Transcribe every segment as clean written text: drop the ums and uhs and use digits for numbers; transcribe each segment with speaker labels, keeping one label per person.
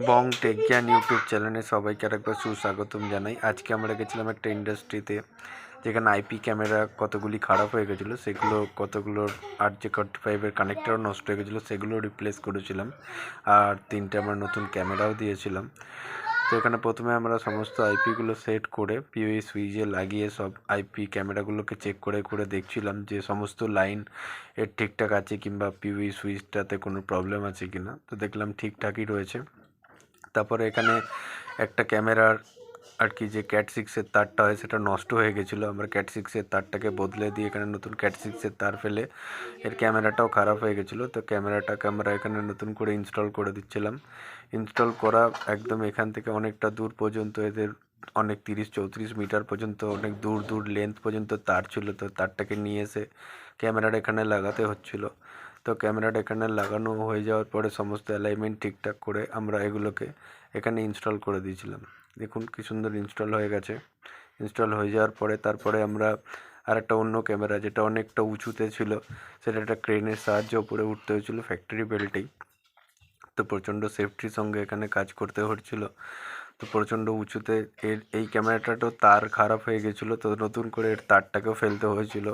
Speaker 1: বং take জ্ঞান YouTube চ্যানেলে সবাইকে আরেকবার সুস্বাগতম জানাই। আজকে আমরা গেছিলাম একটা ইন্ডাস্ট্রিতে, যেখানে আইপি ক্যামেরা কতগুলি খারাপ হয়ে গেছিলো, সেগুলো কতগুলোর RJ45-এর কানেক্টারও নষ্ট হয়ে গেছিলো, সেগুলো রিপ্লেস করেছিলাম। আর 3টে আমরা নতুন ক্যামেরাও দিয়েছিলাম। তো এখানে প্রথমে আমরা সমস্ত আইপিগুলো সেট করে পিওই সুইচে লাগিয়ে সব আইপি ক্যামেরাগুলোকে চেক করে করে দেখছিলাম যে সমস্ত লাইন এর ঠিকঠাক আছে কিংবা পিওই সুইচটাতে কোনো প্রবলেম আছে কিনা। তো দেখলাম ঠিকঠাকই রয়েছে। তারপরে এখানে একটা ক্যামেরার যে ক্যাট 6-এর তারটা হয় সেটা নষ্ট হয়ে গেছিলো। আমরা ক্যাট 6-এর তারটাকে বদলে দিয়ে এখানে নতুন ক্যাট 6-এর তার ফেলে এর ক্যামেরাটাও খারাপ হয়ে গেছিলো। তো ক্যামেরাটাকে আমরা এখানে নতুন করে ইনস্টল করে দিচ্ছিলাম। ইনস্টল করা একদম এখান থেকে অনেকটা দূর পর্যন্ত, এদের অনেক 30-34 মিটার পর্যন্ত, অনেক দূর দূর লেন্থ পর্যন্ত তার ছিল। তো তারটাকে নিয়ে এসে ক্যামেরার এখানে লাগাতে হচ্ছিলো। তো ক্যামেরাটা এখানে লাগানো হয়ে যাওয়ার পরে সমস্ত অ্যালাইনমেন্ট ঠিকঠাক করে আমরা এগুলোকে এখানে ইনস্টল করে দিয়েছিলাম। দেখুন কি সুন্দর ইনস্টল হয়ে গেছে। ইনস্টল হয়ে যাওয়ার পরে তারপরে আমরা আরেকটা অন্য ক্যামেরা, যেটা অনেকটা উঁচুতে ছিল, সেটা একটা ক্রেনের সাহায্যে উপরে উঠতে হয়েছিল ফ্যাক্টরি বেল্টেই। তো প্রচণ্ড সেফটির সঙ্গে এখানে কাজ করতে হচ্ছিলো। তো প্রচণ্ড উঁচুতে এই ক্যামেরাটারও তার খারাপ হয়ে গেছিলো। তো নতুন করে এর তারটাকেও ফেলতে হয়েছিল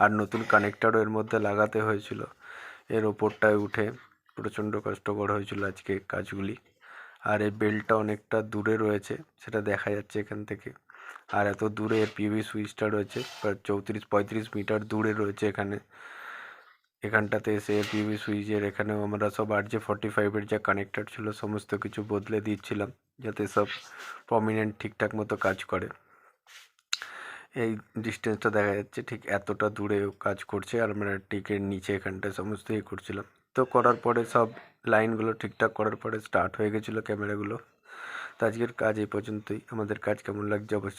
Speaker 1: আর নতুন কানেক্টারও এর মধ্যে লাগাতে হয়েছিল। এর ওপরটায় উঠে প্রচণ্ড কষ্টকর হয়েছিল আজকে কাজগুলি। আর এই বেল্টটা অনেকটা দূরে রয়েছে, সেটা দেখা যাচ্ছে এখান থেকে। আর এত দূরে এর পিভি সুইচটা রয়েছে প্রায় 34-35 মিটার দূরে রয়েছে। এখানটাতে এসে পিভি সুইচের এখানেও আমরা সব RJ45-এর যা কানেক্টার ছিল সমস্ত কিছু বদলে দিচ্ছিলাম, যাতে সব প্রমিনেন্ট ঠিকঠাক মতো কাজ করে। এই ডিস্টেন্সটা দেখা যাচ্ছে, ঠিক এতটা দূরে কাজ করছে আর আমরা টিকের নিচে এখানটায় সমস্ত করছিলাম। তো করার পরে সব লাইনগুলো ঠিকঠাক করার পরে স্টার্ট হয়ে গেছিলো ক্যামেরাগুলো। তো আজকের কাজ এই পর্যন্তই। আমাদের কাজ কেমন লাগছে অবশ্যই